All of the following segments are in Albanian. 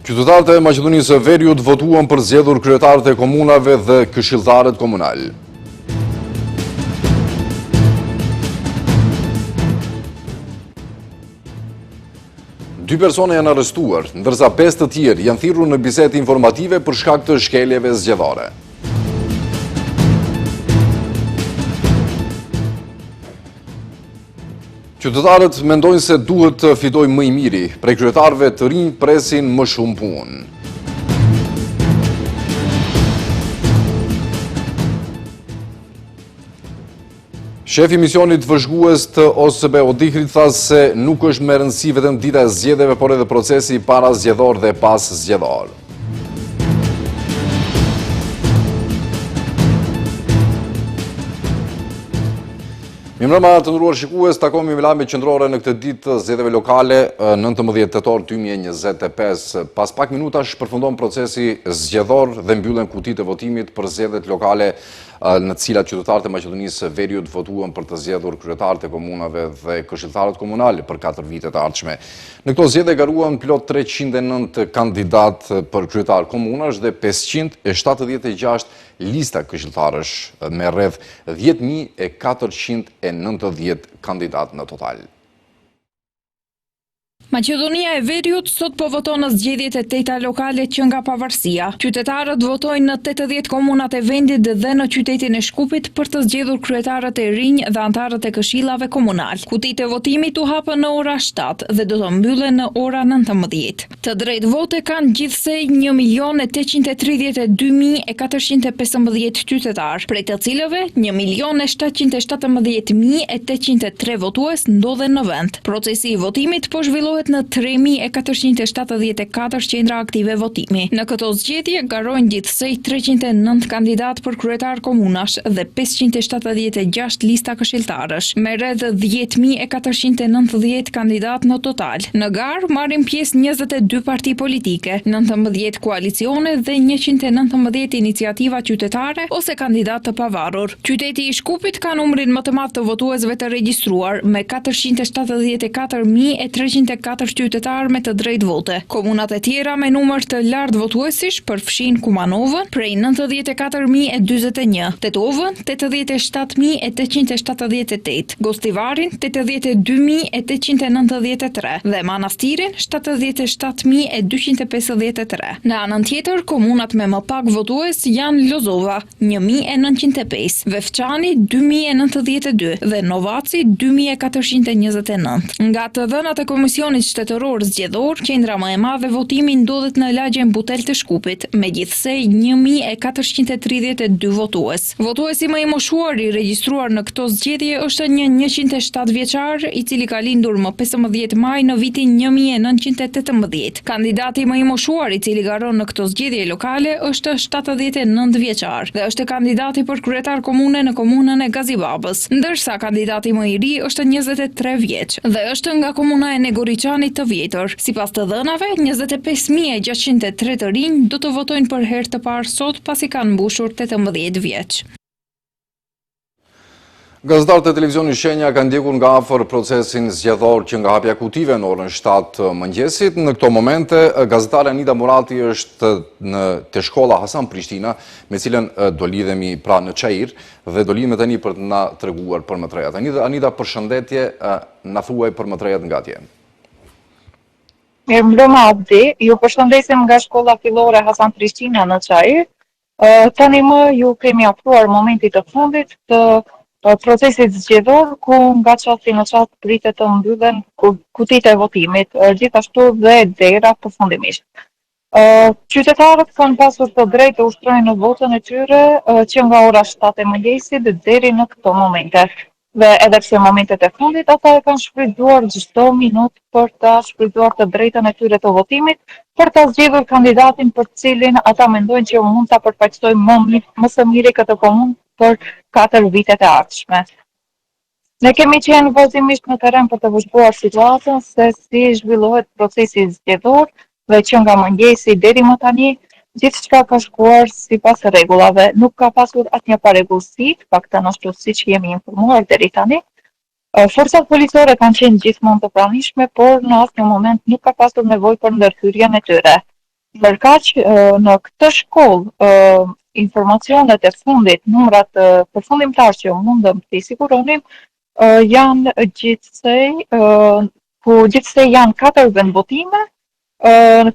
Qytetarët e Maqedonisë së Veriut votuan për zgjedhur kryetarët e komunave dhe këshilltarët komunal. Dy persona janë arrestuar, ndërsa 5 të tjerë janë thirrur në bisedë informative për shkak të shkeljeve zgjedhore. Qytetarët mendojnë se duhet të fitojë më i miri, prej kryetarëve të rinj presin më shumë punë. Shefi i misionit vëzhgues të OSB Odihrit tha se nuk është me rëndësi vetëm dita e zgjedhjeve, por edhe procesi para zgjedhor dhe pas zgjedhor. Mirëmbrëma të nderuar shikues, takohemi me lajmet qendrore në këtë ditë të zgjedhjeve lokale 19 tetor 2025. Pas pak minutash përfundon procesi zgjedhor dhe mbyllen kutitë e votimit për zgjedhjet lokale në të cilat qytetarët e Maqedonisë së Veriut votuan për të zgjedhur kryetarët e komunave dhe këshilltarët komunal për 4 vitet e ardhshme. Në këto zgjedhje garuan plot 309 kandidat për kryetar komunash dhe 576 lista këshilltarësh me rreth 10.490 kandidat në total. Maqedonia e Veriut sot po voton në zgjedhjet e 8 lokale që nga pavarësia. Qytetarët votojnë në 80 komunat e vendit dhe në qytetin e Shkupit për të zgjedhur kryetarët e rinj dhe antarët e këshillave komunal. Kutitë e votimit u hapën në ora 7 dhe do të mbyllen në ora 19. Të drejtë vote kanë gjithsej 1.832.415 qytetarë, prej të cilëve 1.717.803 votues ndodhen në vend. Procesi i votimit po zhvillohet në 3.474 qendra aktive votimi. Në këto zgjedhje garojnë gjithsej 309 kandidat për kryetar komunash dhe 576 lista këshilltarësh, me rreth 10.490 kandidat në total. Në garë marrin pjesë 22 parti politike, 19 koalicione dhe 119 iniciativa qytetare ose kandidat të pavarur. Qyteti i Shkupit ka numrin më të madh të votuesve të regjistruar me 474.304 qytetarë me të drejtë vote. Komunat e tjera me numër të lartë votuesish përfshin Kumanovën prej 94.041, Tetovën 87.878, Gostivarin 82.893 dhe Manastirin 77.253. Në anën tjetër, komunat me më pak votues janë Lozova 1.905, Vefçani 2.092 dhe Novaci 2.429. Nga të dhënat e Komisionit Shtetëror Zgjedhor, qendra më e madhe votimi ndodhet në lagjen Butel të Shkupit, me gjithsej 1.432 votues. Votuesi më i moshuar i regjistruar në këto zgjedhje është një 107 vjeçar, i cili ka lindur më 15 maj në vitin 1918. Kandidati më i moshuar i cili garon në këto zgjedhje lokale është 79 vjeçar dhe është kandidati për kryetar komune në komunën e Gazibabës, ndërsa kandidati më i ri është 23 vjeç dhe është nga komuna e Negoriçanit të vjetër. Sipas të dhënave, 25.603 të rinj do të votojnë për herë të parë sot pasi kanë mbushur 18 vjeç. Gazetarët e televizionit Shenja kanë ndjekur nga afër procesin zgjedhor që nga hapja kutive në orën 7 mëngjesit. Në këto momente, gazetare Anida Murati është te shkolla Hasan Prishtina, me cilën do lidhemi pra në Çajir dhe do lidhemi tani për të na treguar për më trejat. Anida, përshëndetje, na thuaj për më trejat nga atje. Mirëmbrëma Abdi, ju përshëndesim nga shkolla fillore Hasan Prishtina në Çajir. Tani më ju kemi afruar momentit të fundit të procesit zgjedhor, ku nga çasti në çast pritet të mbyllen kutitë e votimit, gjithashtu dhe dera përfundimisht. Qytetarët kanë pasur të drejtë të ushtrojnë në votën e tyre që nga ora 7 e mëngjesit deri në këto momente. Dhe edhe pse momentet e fundit ata e kanë shfrytzuar çdo minutë për ta shfrytzuar të drejtën e tyre të votimit, për ta zgjedhur kandidatin për cilin ata mendojnë që mund ta përfaqësojnë më së miri këtë komunë për 4 vitet e ardhshme. Ne kemi qenë vazhdimisht në terren për të vëzhguar situatën se si zhvillohet procesi zgjedhor dhe që nga mëngjesi deri më tani gjithçka ka shkuar sipas rregullave. Nuk ka pasur asnjë paregullsi, paktën ashtu siç jemi informuar deri tani. Forcat policore kanë qenë gjithmonë të pranishme, por në asnjë moment nuk ka pasur nevojë për ndërhyrjen e tyre. Ndërkaq në këtë shkollë informacionet e fundit, numrat përfundimtar që mundëm të i siguronim, janë gjithsej janë 4 vendvotime,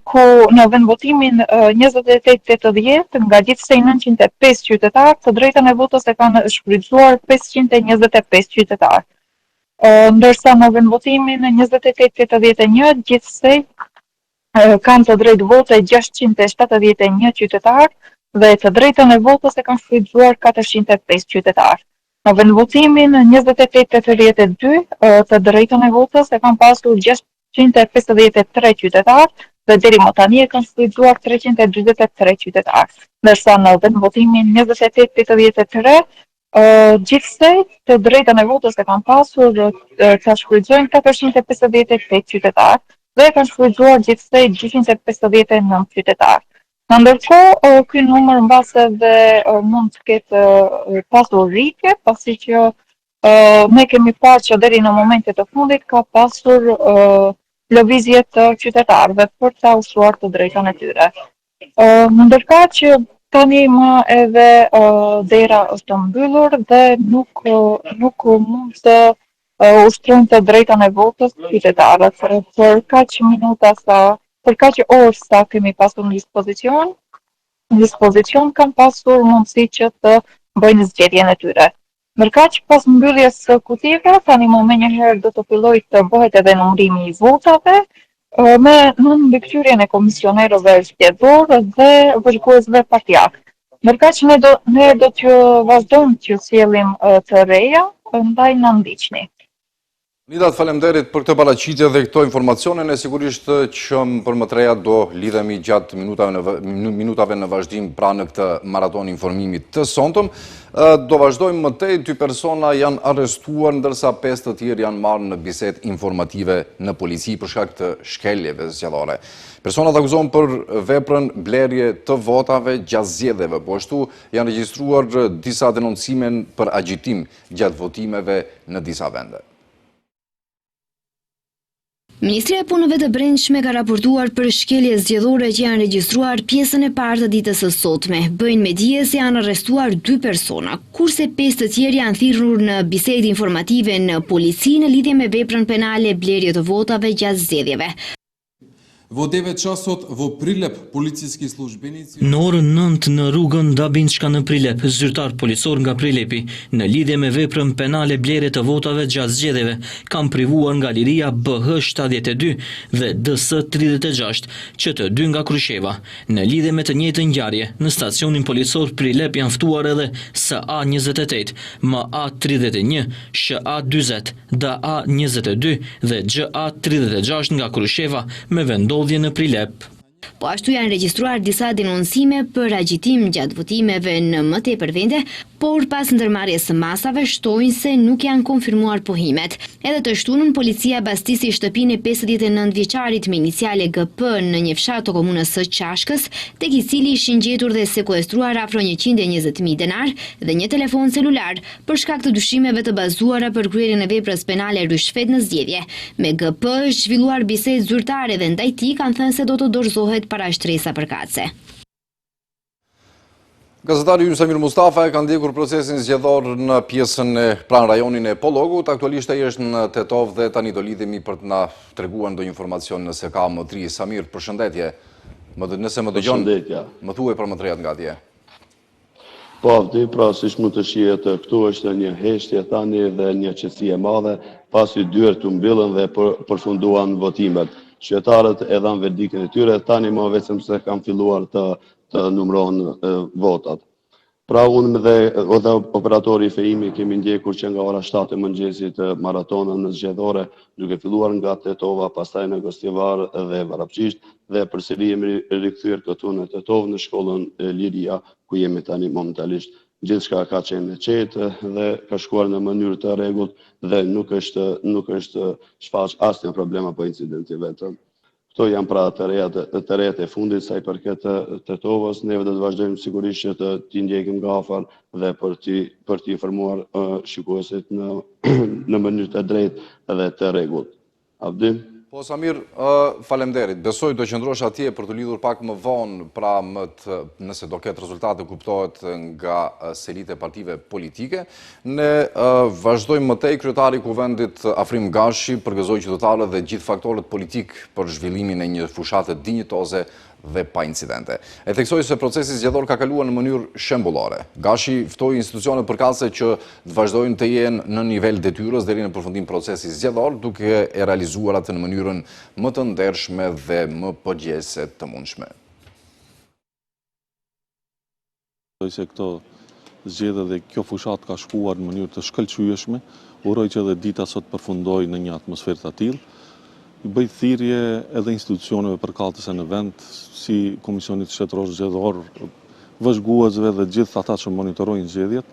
ku në vendvotimin 2880 nga gjithsej 905 qytetarë, të drejtën e votës e kanë shfrytzuar 525 qytetarë. Ndërsa në vendvotimin 2881 gjithsej kanë të drejtë vote 671 qytetarë dhe të drejtën e votës e kanë shfrytzuar 405 qytetarë. Në vendvotimin 2882 të drejtën e votës e kanë pasur 653 qytetarë dhe deri më tani e kanë shfrytzuar 343 qytetarë. Ndërsa në vendvotimin 2883 gjithsej të drejtën e votës e kanë pasur të shfrytëzojnë 458 qytetarë dhe kanë shfrytzuar gjithsej 259 qytetarë. Në ndërkohë, ky numër mbase dhe mund të ketë pasur rritje, pasi që ne kemi parë që deri në momentet të fundit ka pasur lëvizje të qytetarëve për ta ushtruar të drejtën e tyre. Ndërkaq tani më edhe dera është mbyllur dhe nuk mund të ushtrojnë të drejtën e votës qytetarët për kaq orë sa kemi pasur në dispozicion kanë pasur mundësi që të bëjnë zgjedhjen e tyre. Ndërkaq pas mbylljes së kutive, tani më menjëherë do të fillojë të bëhet edhe numërimi i votave me mbikëqyrjen e komisionerëve zgjedhor dhe vëzhguesve partijak. Ndërkaq ne do të vazhdojmë që sjellim të reja, ndaj na ndiqni. Nida, faleminderit për këtë paraqitje dhe këto informacione, ne sigurisht që për më treja do lidhemi gjatë minutave në vazhdim pra në këtë maraton informimit të sontëm. Do vazhdojmë më tej, 2 persona janë arrestuar, ndërsa 5 të tjerë janë marrë në bisedë informative në polici për shkak të shkeljeve zgjedhore. Personat akuzohen për veprën blerje të votave gjatë zgjedhjeve, po ashtu janë regjistruar disa denoncime për agjitim gjatë votimeve në disa vende. Ministria e Punëve të Brendshme ka raportuar për shkelje zgjedhore që janë regjistruar pjesën e parë të ditës së sotme. Bëjnë me dije se janë arrestuar 2 persona, kurse 5 të tjerë janë thirrur në bisedë informative në polici në lidhje me veprën penale blerje të votave gjatë zgjedhjeve. Во 9 часот во Прилеп полициски службеници Në orën 9 në rrugën Dabinçka në Prilep, zyrtar policor nga Prilepi, në lidhje me veprën penale blerje të votave gjatë zgjedhjeve, kanë privuar nga liria BH 72 dhe DS 36, që të 2 nga Krysheva. Në lidhje me të njëjtën ngjarje, në stacionin policor Prilep janë ftuar edhe SA 28, MA 31, SHA 40, DA 22 dhe GA 36 nga Krysheva me vendodhje në Prilep. Po ashtu janë regjistruar disa denoncime për agjitim gjatë votimeve në më tepër vende, por pas ndërmarrjes së masave shtojnë se nuk janë konfirmuar pohimet. Edhe të shtunën policia bastisi shtëpinë e 59 vjeçarit me iniciale GP në një fshat të komunës së Qashkës, tek i cili ishin gjetur dhe sekuestruar afro 120.000 denar dhe një telefon celular për shkak të dyshimeve të bazuara për kryerjen e veprës penale rishfet në zgjedhje. Me GP është zhvilluar bisedë zyrtare dhe ndaj tij kanë thënë se do të dorëzohet para shtresa përkatëse. Gazetari ynë Samir Mustafa e ka ndjekur procesin zgjedhor në pjesën e pranë rajonin e Pollogut. Aktualisht ai është në Tetov dhe tani do lidhemi për të na treguar ndonjë informacion nëse ka më tri. Samir, përshëndetje. Nëse më dëgjon, më thuaj për më trejat nga atje. Po, pra, siç mund të shihet, këtu është një heshtje tani dhe një qetësi e madhe, pasi dyert u mbyllën dhe përfunduan votimet. Qytetarët e dhanë verdiktin e tyre, tani më vetëm se kanë filluar të numërohen votat. Pra unë dhe operatori i fejimi kemi ndjekur që nga ora 7 e mëngjesit maratonën në zgjedhore, duke filluar nga Tetova, pastaj në Gostivar dhe Varapçisht, dhe përsëri jemi rikthyer këtu në Tetov në shkollën Liria, ku jemi tani momentalisht. Gjithçka ka qenë e qetë dhe ka shkuar në mënyrë të rregullt dhe nuk është shfaq asnjë problem apo incident i vetëm. Këto janë pra të reja e fundit sa i përket Tetovës. Neve do të vazhdojmë sigurisht që t'i ndjekim nga afër dhe për t'i informuar shikuesit në mënyrë të drejtë dhe të rregullt. Abdi? Po, Samir, falemderit. Besoj do qëndrosh atje për të lidhur pak më vonë, pra nëse do ketë rezultate kuptohet nga selit e partive politike. Ne vazhdojmë mëtej, kryetari i Kuvendit Afrim Gashi përgëzoi qytetarët dhe gjithë faktorët politik për zhvillimin e një fushate dinjitoze dhe pa incidente. E theksoi se procesi zgjedhor ka kaluar në mënyrë shembullore. Gashi ftoi institucionet përkatëse që të vazhdojnë të jenë në nivel detyrës deri në përfundim procesi zgjedhor, duke e realizuar atë në mënyrën më të ndershme dhe më përgjegjëse të mundshme. Se këto zgjedhje dhe kjo fushat ka shkuar në mënyrë të shkëlqyeshme, uroj që edhe dita sot përfundoj në një atmosferë të tillë. I bëj thirrje edhe institucioneve përkatëse në vend, si Komisionit Shtetëror Zgjedhor, vëzhguesve dhe gjithë ata që monitorojnë zgjedhjet,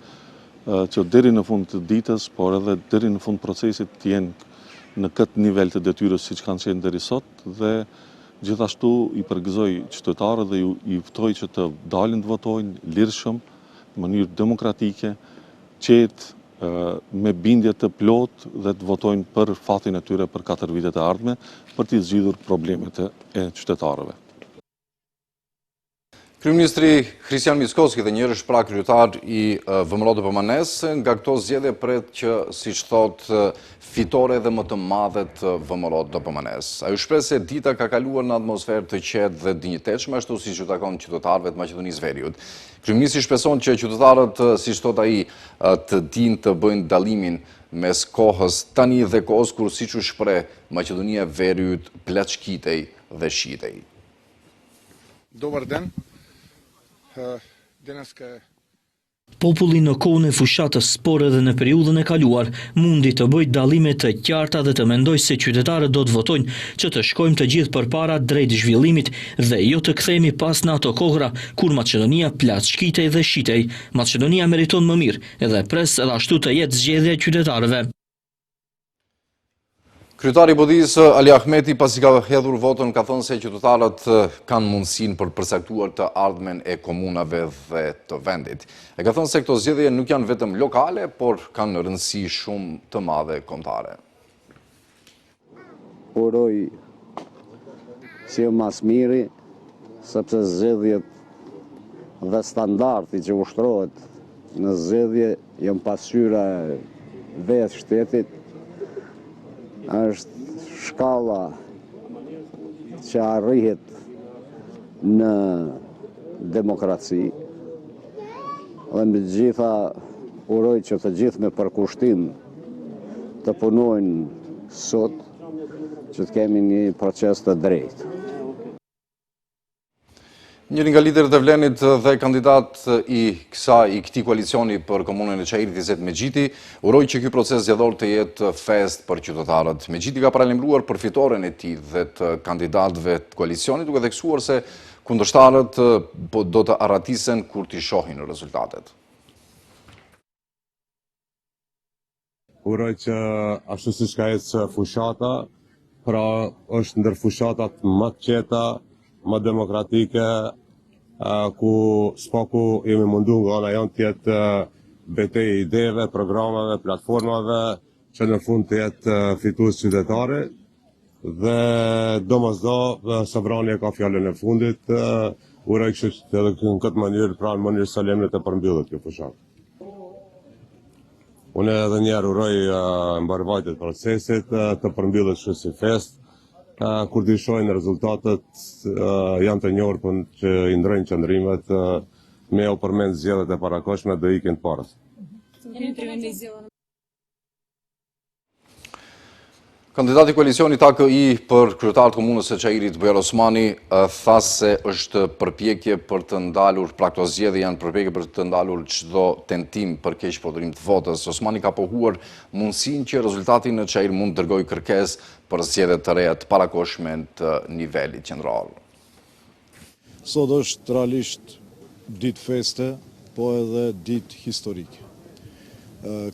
që deri në fund të ditës, por edhe deri në fund procesit të jenë në këtë nivel të detyrës siç kanë qenë deri sot, dhe gjithashtu i përgëzoj qytetarët dhe i ftoj që të dalin të votojnë lirshëm, në mënyrë demokratike, qetë, me bindje të plot dhe të votojnë për fatin e tyre për 4 vitet e ardhme për t'i zgjidhur problemet e qytetarëve. Kryeministri Christian Mickoski dhe njërësh pra kryetar i VMRO DPMN-s, nga këto zgjedhje pret që, siç thot, fitore dhe më të madhe të VMRO DPMN-s. Ai u shpreh se dita ka kaluar në atmosferë të qetë dhe dinjitetshme, ashtu siç u takon qytetarëve të Maqedonisë Veriut. Kryeministri shpreson që qytetarët, siç thot ai, të dinë të bëjnë dallimin mes kohës tani dhe kohës kur, siç u shpreh, Maqedonia e Veriut pleçkitej dhe shitej. Dobar den. Deneska Populli në kohën e fushatës, por edhe në periudhën e kaluar, mundi të bëjë dallime të qarta dhe të mendoj se qytetarët do të votojnë që të shkojmë të gjithë përpara drejt zhvillimit dhe jo të kthehemi pas në ato kohra kur Maqedonia plaçkitej dhe shitej. Maqedonia meriton më mirë edhe pres edhe ashtu të jetë zgjedhja e qytetarëve. Kryetari i BODI-s Ali Ahmeti, pasi ka hedhur votën, ka thënë se qytetarët kanë mundësinë për të përcaktuar të ardhmen e komunave dhe të vendit. E ka thënë se këto zgjedhje nuk janë vetëm lokale, por kanë rëndësi shumë të madhe kombëtare. Uroj si mas miri, sepse zgjedhjet dhe standardi që ushtrohet në zgjedhje janë pasqyra vetë shtetit, është shkalla që arrihet në demokraci dhe me gjitha uroj që të gjithë me përkushtim të punojnë sot që të kemi një proces të drejtë. Njëri nga liderët e Vlenit dhe kandidat i këtij koalicioni për komunën e Çajirit, Izet Mexhiti, uroi që ky proces zgjedhor të jetë fest për qytetarët. Mexhiti ka paralajmëruar për fitoren e tij dhe të kandidatëve të koalicionit, duke theksuar se kundërshtarët do të arratisen kur t'i shohin rezultatet. Uroj që ashtu siç ka ecë fushata, pra është ndër fushatat më të qeta, më demokratike, ku s'paku jemi mundu nga ana janë të jetë betejë e ideve, programave, platformave, që në fund të jetë fitues qytetare, dhe domosdo Sovrani ka fjalën e fundit, uroj që edhe në këtë mënyrë, pra në mënyrë solemne të përmbyllet kjo fushatë. Unë edhe njerë uroj mbarvajtjet procesit, të përmbyllet kështu si fest, kur të shohin rezultatet janë të njohur për që i ndrojnë qëndrimet, me u përmend zgjedhjet e parakohshme do ikin parës. Kandidati i koalicionit AKI për kryetar të komunës së Çajirit, Bujar Osmani, tha se është përpjekje për të ndalur, pra këto zgjedhje janë përpjekje për të ndalur çdo tentim për keqprodhurim të votës. Osmani ka pohuar mundësinë që rezultati në Çajir mund të dërgojë kërkesë për zgjedhje të reja të parakohshme të nivelit qendror. Sot është realisht ditë feste, po edhe ditë historike.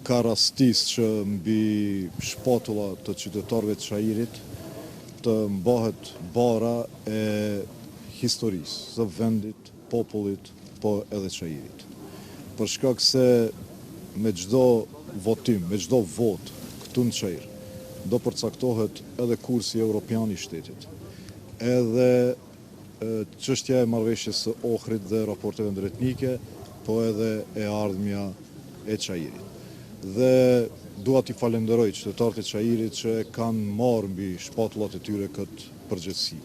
Ka rastis që mbi shpatulla të qytetarëve të Çajirit të mbahet bara e historisë, së vendit, popullit, po edhe Çajirit. Për shkak se me çdo votim, me çdo vot këtu në Çajir, do përcaktohet edhe kursi evropian i shtetit, edhe çështja e marrëveshjes së Ohrit dhe raporteve ndërtetnike, po edhe e ardhmja e Çajirit. Dhe dua t'i falenderoj qytetarët e Çajirit që kanë marrë mbi shpatullat e tyre këtë përgjegjësi.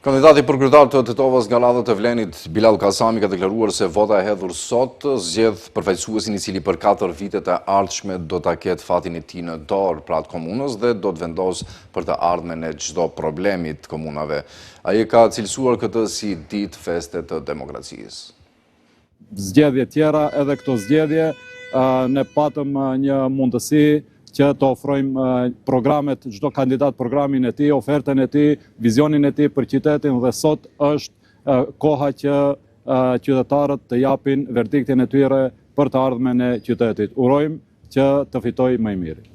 Kandidati për kryetar të Tetovës nga Lladhët e Vlenit, Bilal Kasami, ka deklaruar se vota e hedhur sot zgjedh përfaqësuesin i cili për 4 vitet e ardhshme do ta ketë fatin e tij në dorë pra të komunës dhe do të vendos për të ardhmen e çdo problemi të komunave. Ai ka cilësuar këtë si ditë feste të demokracisë. Zgjedhje tjera, edhe këto zgjedhje, ne patëm një mundësi që të ofrojmë programet, çdo kandidat programin e tij, ofertën e tij, vizionin e tij për qytetin dhe sot është koha që qytetarët të japin verdiktin e tyre për të ardhmen e qytetit. Urojmë që të fitojë më i miri.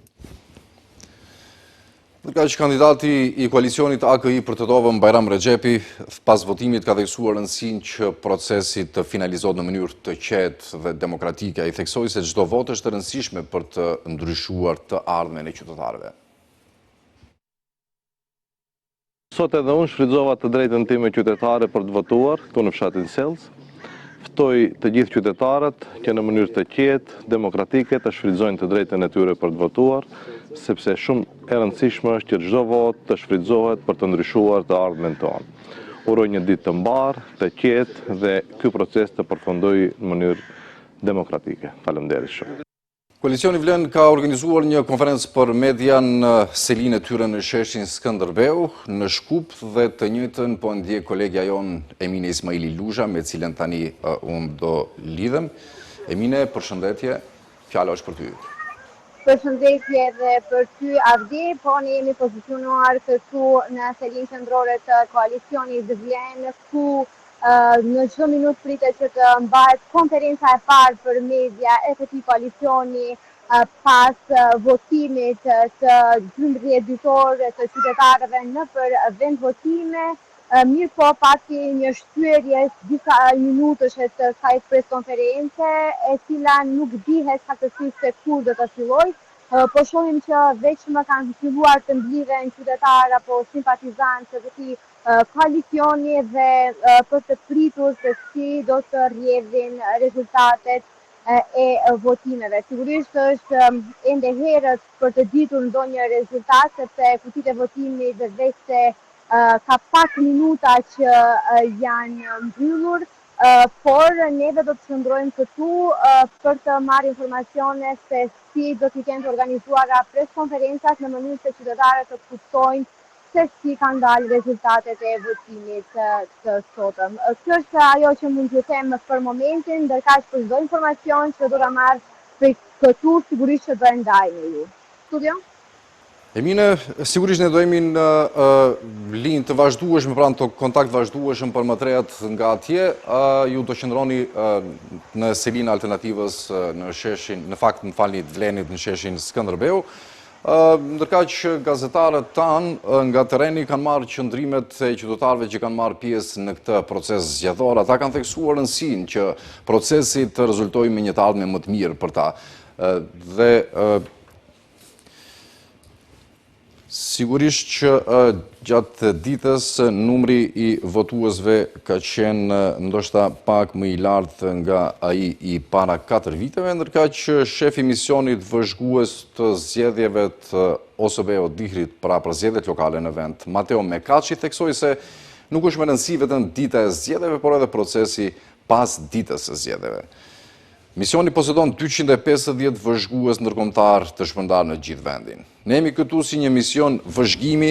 Ndërka që kandidati i koalicionit AKI për Tetovën, Bajram Rexhepi, pas votimit ka theksuar rëndësinë që procesi të finalizohet në mënyrë të qetë dhe demokratike. Ai theksoi se çdo votë është e rëndësishme për të ndryshuar të ardhmen e qytetarëve. Sot edhe unë shfrytëzova të drejtën time qytetare për të votuar këtu në fshatin Sells. Ftoj të gjithë qytetarët që në mënyrë të qetë, demokratike, të shfrytëzojnë të drejtën e tyre për të votuar, sepse shumë e rëndësishme është që çdo votë të shfrytëzohet për të ndryshuar të ardhmen tonë. Uroj një ditë të mbarë, të qetë dhe ky proces të përfundojë në mënyrë demokratike. Faleminderit shumë. Koalicioni Vlen ka organizuar një konferencë për media në selinë e tyre në sheshin Skënderbeu, në Shkup dhe të njëjtën po ndjek kolegja jon Emine Ismaili Lusha, me cilën tani unë do lidhem. Emine, përshëndetje, fjala është për ty. Përshëndetje dhe për ty, Avdi, po ne jemi pozicionuar këtu në selinë qendrore të koalicionit Vlen, ku në çdo minutë pritet që të mbahet konferenca e parë për media e këtij koalicioni pas votimit të 12 dhjetor të qytetarëve në për vendvotime. Mirë po pati një shtyerje disa minutësh të kësaj preskonference, e cila nuk dihet saktësisht se kur do të fillojë. Po shohim që veç më kanë filluar të mblidhen qytetarë apo simpatizantë të këtij koalicioni dhe për të pritur se si do të rrjedhin rezultatet e votimeve. Sigurisht është ende herët për të ditur ndonjë rezultat, sepse kutitë e votimit veç se ka pak minuta që janë mbyllur, por neve do të qëndrojmë këtu për të marrë informacione se si do të kenë të organizuara preskonferencat në mënyrë se qytetarët të kuptojnë se si kanë dalë rezultatet e votimit të sotëm. Kjo është ajo që mund t'ju them për momentin, ndërkaq për çdo informacion që do ta marr prej këtu, sigurisht që do e ndaj me ju. Studio? Emine, sigurisht ne do jemi në linjë të vazhdueshme, pra në kontakt vazhdueshëm për më të rehat nga atje. Ju do qëndroni në selinë alternativës në sheshin, në fakt më falni të Vlenit në sheshin Skënderbeu. Ndërka që gazetarët tanë nga tereni kanë marrë qëndrimet e qytetarëve që kanë marrë pjesë në këtë proces zgjedhor. Ata kanë theksuar rëndësinë që procesi të rezultojë me një të ardhme më të mirë për ta. Dhe sigurisht që gjatë ditës numri i votuesve ka qenë ndoshta pak më i lartë nga ai i para 4 viteve, ndërka që shefi misionit vëzhgues të zgjedhjeve të OSB-o Dihrit pra për zgjedhjet lokale në vend, Mateo Mekaçi, theksoi se nuk është më rëndësi vetëm dita e zgjedhjeve, por edhe procesi pas ditës së zgjedhjeve. Misioni posedon 250 vëzhgues ndërkombëtar të shpërndarë në gjithë vendin. Ne jemi këtu si një mision vëzhgimi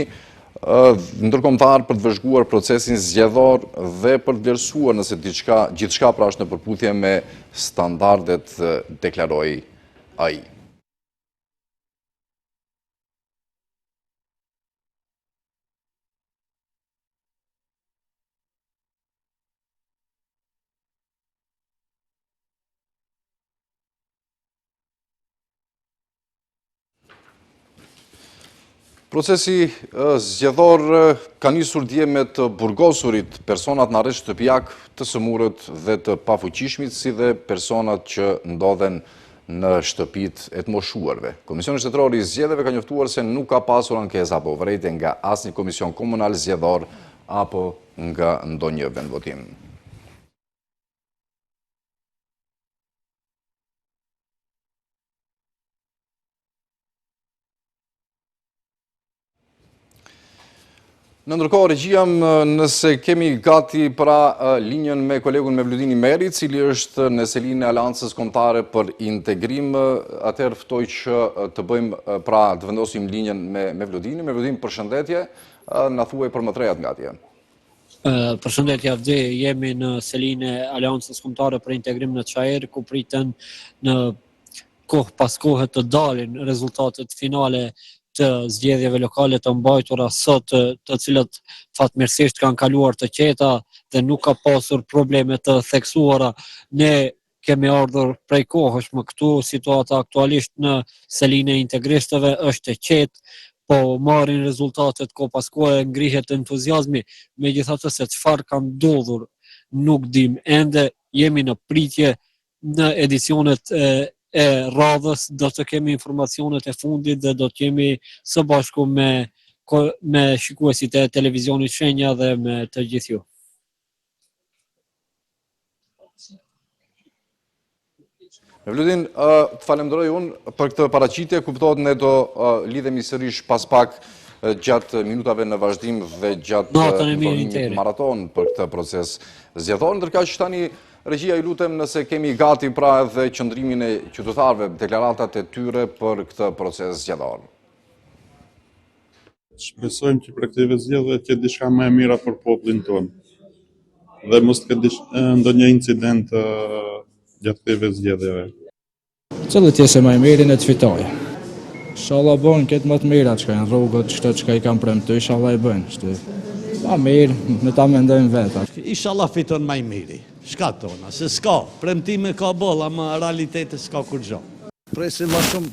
ndërkombëtar për të vëzhguar procesin zgjedhor dhe për të vlerësuar nëse gjithçka pra është në përputhje me standardet, deklaroi ai. Procesi zgjedhor ka nisur dje me të burgosurit personat në arrest shtëpiak të sëmurët dhe të pafuqishmit, si dhe personat që ndodhen në shtëpitë e të moshuarve. Komisioni Shtetëror i Zgjedhjeve ka njoftuar se nuk ka pasur ankesa apo vërejtje nga asnjë komision komunal zgjedhor apo nga ndonjë vendvotim. Në ndërkohë, regjia, nëse kemi gati pra linjën me kolegun Mevludini Meri, cili është në selinë e Aleancës Kombëtare për Integrim, atëherë ftoj që të bëjmë pra të vendosim linjën me Mevludini. Mevludini, përshëndetje, na thuaj për më trejat nga atje. Përshëndetje Avdi, jemi në selinë e Aleancës Kombëtare për Integrim në Çajër, ku priten në kohë pas kohë të dalin rezultatet finale të zgjedhjeve lokale të mbajtura sot, të cilat fatmirësisht kanë kaluar të qeta dhe nuk ka pasur probleme të theksuara. Ne kemi ardhur prej kohësh më këtu, situata aktualisht në selinë e integristëve është e qetë, po marrin rezultatet ko pas kohë, ngrihet entuziazmi, megjithatë se çfarë ka ndodhur nuk dim ende, jemi në pritje në edicionet e radhës, do të kemi informacionet e fundit dhe do të jemi së bashku me shikuesit e televizionit Shenja dhe me të gjithë ju. Mevludin, të falemderoj unë për këtë paraqitje, kuptohet ne do lidhemi sërish pas pak gjatë minutave në vazhdim dhe gjatë informimit maraton për këtë proces zgjedhor, ndërkaq që tani regjia i lutem nëse kemi gati pra edhe qëndrimin e qytetarëve, deklaratat e tyre për këtë proces zgjedhor. Shpresojmë që për këtyve zgjedhjeve të ketë diçka më e mira për popullin tonë dhe mos të ketë ndonjë incident gjatë këtyve zgjedhjeve. Qëllët jesë më e mirin e të fitojë. Inshallah bën këtë më të mira që kanë rrugët, çdo që i kanë premtuar, inshallah i bëjnë. Ma mirë, me ta mendojmë vetë. Inshallah fiton më i miri. Shka tona, se s'ka, premtime ka bolla, ma realitete s'ka kur gjo. Presim ma shumë,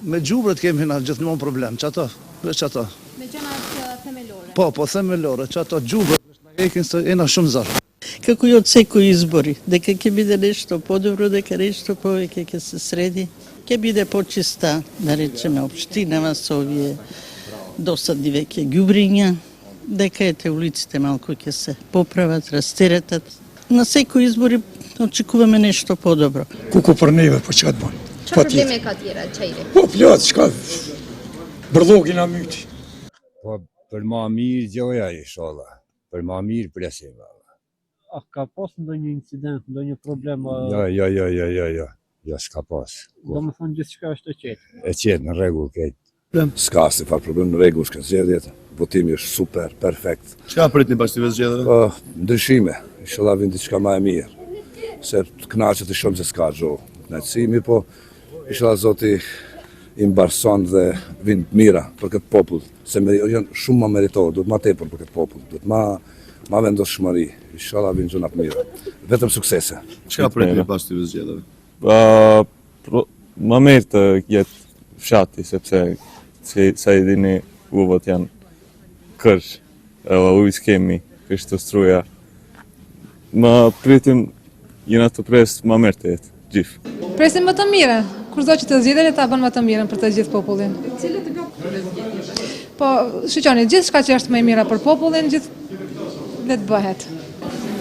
me gjubrët kemi na gjithmonë problem, që ato, veç ato. Me gjonat themelore? Po, themelore, që ato gjubrët, ekin së ena shumë zarë. Kako jo ceku izbori, da ke bide nešto podobro, da ke nešto povijek ke se sredi, ke bide počista, da rečeme, opštinama Sovije, dosadni veke gjubrinja, da kajete ulicite malko ke se popravat, rasteretat. Na seku izbori očekujeme nešto podobro. Kuko për neve, po që të bënë? Qa probleme ka tjera, Çajri? Po, pljatë, shka bërlogin a myti. Po, për ma mirë gjoja, inshallah. Për ma mirë presim. A ka pas ndonjë incident, ndonjë problem? Jo, s'ka pas. Do më thonë gjithë shka është e qetë? E qetë, në regull këtë. S'ka se farë problem në regull, shka zgjedhjet. Votimi është super, perfekt. Çka pritni pas këtyve zgjedhjeve? Po, ndryshime. Inshallah vjen diçka më e mirë. Se të kënaqet të shohim se s'ka gjë. Kënaqësimi, po inshallah Zoti i mbarson dhe vin të mira për këtë popull, se janë shumë më meritor, duhet më tepër për këtë popull, duhet më vendosshmëri. Inshallah vin gjëra të mira. Vetëm suksese. Çka pritni pas këtyve zgjedhjeve? Më mirë të jetë fshati, sepse sa i dini uvët janë kërsh, ujë s'kemi, kështë të struja. Më pritim jena të presë më mirë të jetë, gjithë. Presim më të mire, kurdo që të zgjedhjeve ta bën më të mirën për të gjithë popullin. Po, shqyqoni, gjithë shka që është më e mira për popullin, gjithë le të bëhet.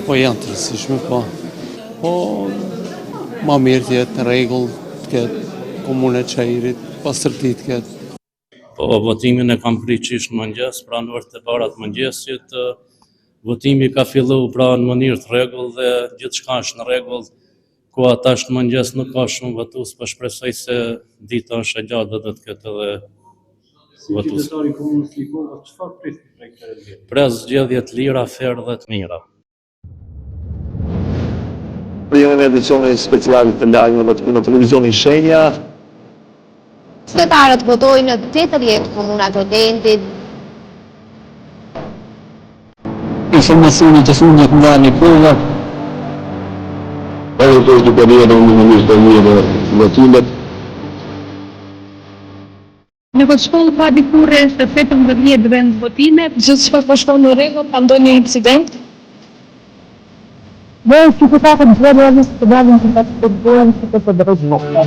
Po janë të rësishme, po më mirë të jetë në regull, të ketë komune Çajirit, pastërti të ketë. Po, votimin e kam priqish në mëngjes, pra në orët e para të mëngjesit, votimi ka fillu pra në mënyrë të rregull dhe gjithë shka është në rregull, ku ata është në mëngjes nuk ka shumë votues, po shpresoj se dita është e gjatë dhe do të ketë edhe votues. Si qytetari komunës Likova, çfarë prisni prej këtyre zgjedhjeve? Pres zgjedhje të lira, ferë dhe të mira. Jemi në edicionin special të lajmeve në televizionin Shenja. Qytetarët votojnë në 80 komuna të vendit. Informacionet e fundit nga Nikova. Edhe të përjetë në mënyrë të mirë votimet. Në këtë shkollë pa dikurre se 18 vend votime, gjithë çfarë po shkon në rregull, pa ndonjë incident. Dhe qytetarët zgjedhën të dalin të participojnë si të drejtë.